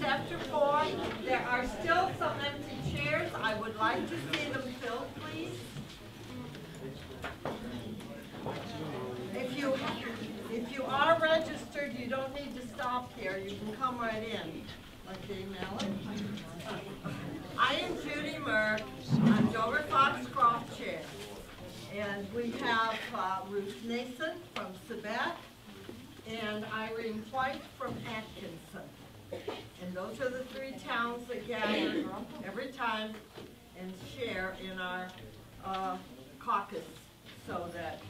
accept your form. There are still some empty chairs. I would like to see them filled, please. If you are registered, you don't need to stop here. You can come right in. Like the email. I am Judy Merck. I'm Dover Foxcroft Chair. And we have Ruth Nason from Quebec and Irene White from Atkinson. And those are the three towns that gather every time and share in our caucus. So that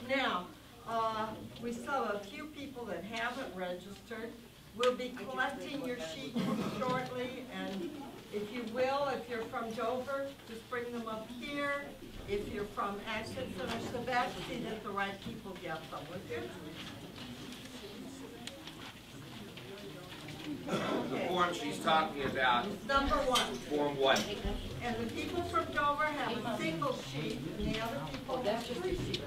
now we still have a few people that haven't registered. We'll be collecting your sheets shortly, and if you will, if you're from Dover, just bring them up here. If you're from Atkinson or Quebec, see that the right people get them, would you? The form she's talking about. Number 1. Form 1. And the people from Dover have a single sheet, and the other people have 3 sheets.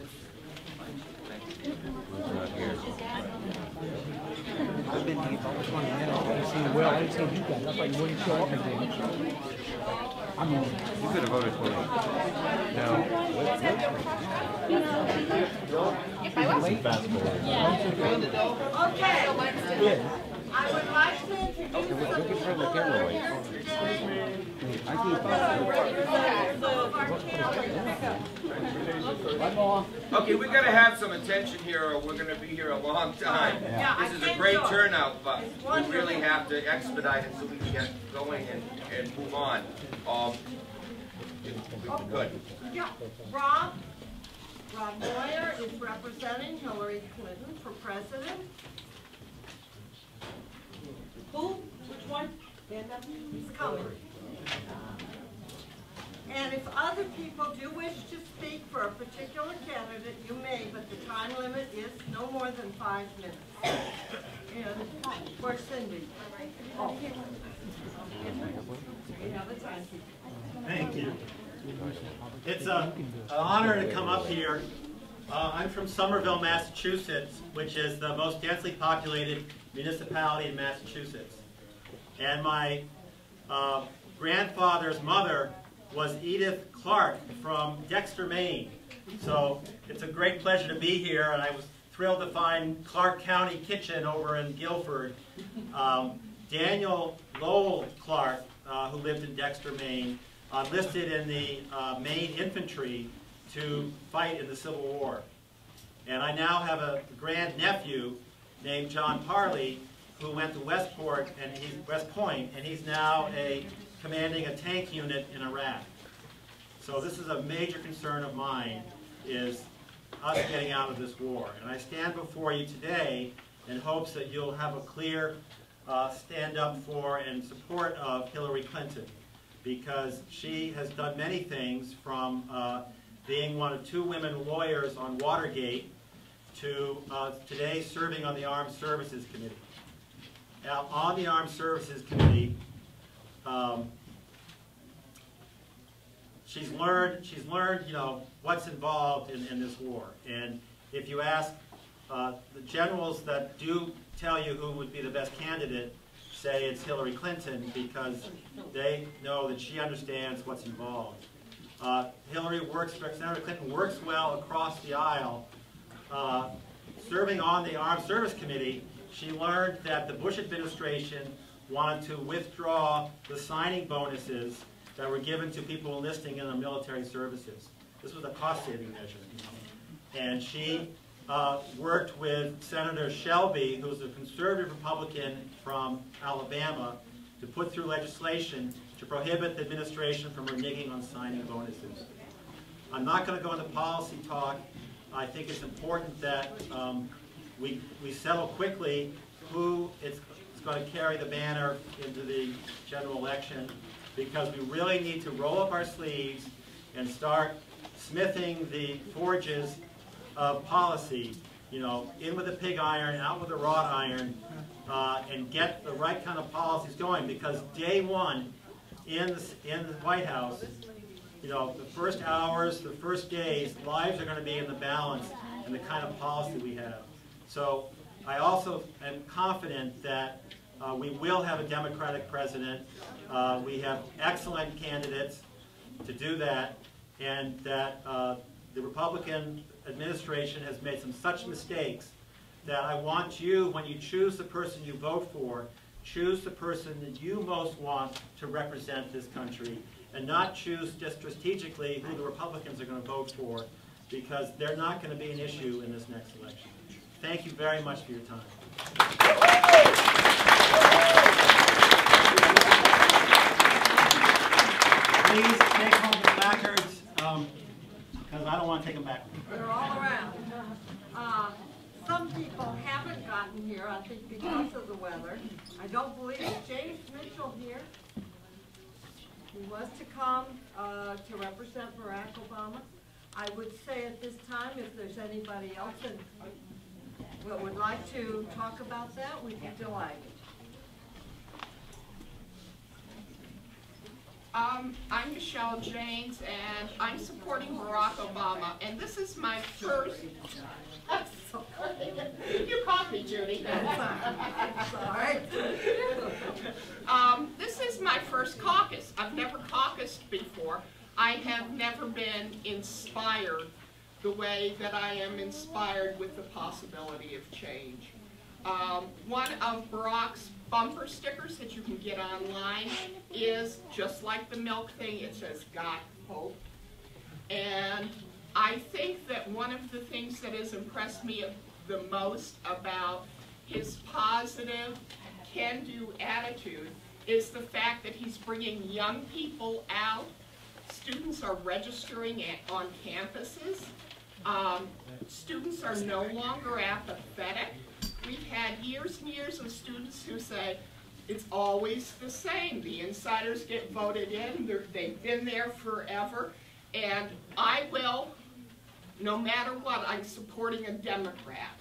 I've been here for 20 minutes. I haven't seen Will. I haven't seen you guys. I thought you wouldn't show up again. I mean, you could have voted for me. No. If I was Okay. I would like to introduce some people that are here today. Okay, we got to have some attention here, or we're going to be here a long time. Yeah, this is a great turnout, but we really have to expedite it so we can get going and move on. Good. Yeah, Rob Moyer is representing Hillary Clinton for president. Who? Which one? He's coming. And if other people do wish to speak for a particular candidate, you may, but the time limit is no more than 5 minutes. And where's Cindy? Oh. We have a timekeeper. Thank you. It's an honor to come up here. I'm from Somerville, Massachusetts, which is the most densely populated municipality in Massachusetts. And my grandfather's mother was Edith Clark from Dexter, Maine. So it's a great pleasure to be here, and I was thrilled to find Clark County Kitchen over in Guilford. Daniel Lowell Clark, who lived in Dexter, Maine, enlisted in the Maine infantry to fight in the Civil War. And I now have a grandnephew named John Parley, who went to West Point, and he's now commanding a tank unit in Iraq. So this is a major concern of mine, is us getting out of this war. And I stand before you today in hopes that you'll have a clear stand up for and support of Hillary Clinton, because she has done many things, from being one of 2 women lawyers on Watergate to today serving on the Armed Services Committee. Now, on the Armed Services Committee, she's learned, you know, what's involved in this war. And if you ask the generals that do tell you who would be the best candidate, say it's Hillary Clinton, because they know that she understands what's involved. Senator Clinton works well across the aisle. Serving on the Armed Service Committee, she learned that the Bush administration wanted to withdraw the signing bonuses that were given to people enlisting in the military services. This was a cost-saving measure. And she worked with Senator Shelby, who's a conservative Republican from Alabama, to put through legislation to prohibit the administration from reneging on signing bonuses. I'm not going to go into policy talk. I think it's important that we settle quickly who is going to carry the banner into the general election, because we really need to roll up our sleeves and start smithing the forges of policy, you know, in with the pig iron, out with the wrought iron, and get the right kind of policies going, because day one in the White House, you know, the first hours, the first days, lives are going to be in the balance in the kind of policy we have. So I also am confident that We will have a Democratic president. We have excellent candidates to do that, and that the Republican administration has made such mistakes that I want you, when you choose the person you vote for, choose the person that you most want to represent this country, and not choose just strategically who the Republicans are going to vote for, because they're not going to be an issue in this next election. Thank you very much for your time. Please take home the placards, because I don't want to take them back. They're all around. Some people haven't gotten here, I think because of the weather. I don't believe it's James Mitchell here. He was to come to represent Barack Obama. I would say at this time, if there's anybody else that would like to talk about that, we'd be delighted. I'm Michelle James, and I'm supporting Barack Obama. And this is my first. You caught me, Judy. Sorry. This is my first caucus. I've never caucused before. I have never been inspired the way that I am inspired with the possibility of change. One of Barack's bumper stickers that you can get online is just like the milk thing. It says, "Got hope." And I think that one of the things that has impressed me the most about his positive, can-do attitude is the fact that he's bringing young people out. Students are registering on campuses. Students are no longer apathetic. We've had years and years of students who say, it's always the same. The insiders get voted in. They've been there forever. And I will, no matter what, I'm supporting a Democrat.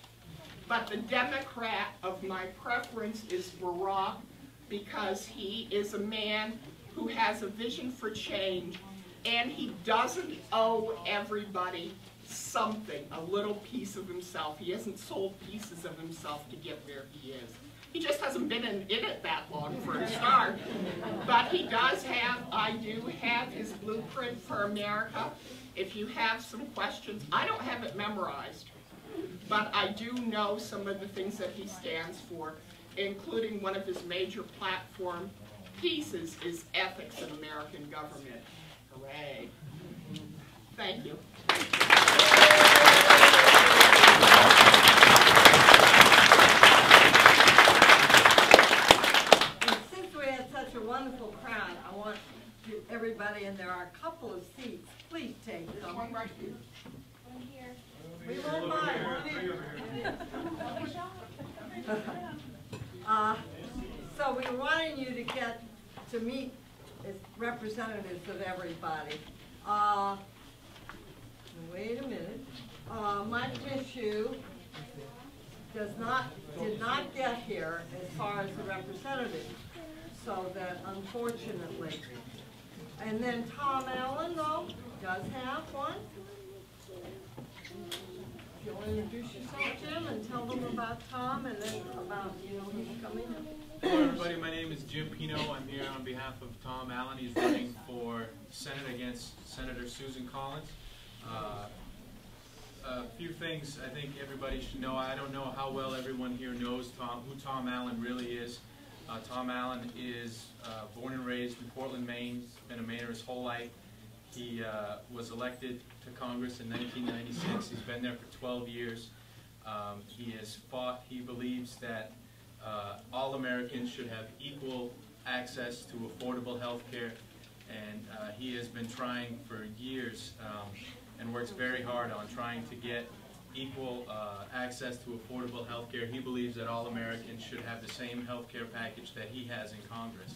But the Democrat of my preference is Barack, because he is a man who has a vision for change, and he doesn't owe everybody something, a little piece of himself. He hasn't sold pieces of himself to get where he is. He just hasn't been in it that long for a start. But he does have, I do have his blueprint for America. If you have some questions, I don't have it memorized, but I do know some of the things that he stands for, including one of his major platform pieces is ethics in American government. Hooray. Thank you. And since we had such a wonderful crowd, I want everybody, and there are a couple of seats, please take them. There's one right here. One here. We won't mind. So we wanted you to get to meet as representatives of everybody. Wait a minute. Mike Mishu did not get here as far as the representative, so that unfortunately. And then Tom Allen, though, does have one. If you'll introduce yourself, Jim, and tell them about Tom, and then about, who's coming in. Hello everybody, my name is Jim Pino. I'm here on behalf of Tom Allen. He's running for Senate against Senator Susan Collins. A few things I think everybody should know. I don't know how well everyone here knows who Tom Allen really is. Tom Allen is born and raised in Portland, Maine. He's been a Mainer his whole life. He was elected to Congress in 1996. He's been there for 12 years. He has fought. He believes that all Americans should have equal access to affordable health care, and he has been trying for years and works very hard on trying to get equal access to affordable health care. He believes that all Americans should have the same health care package that he has in Congress.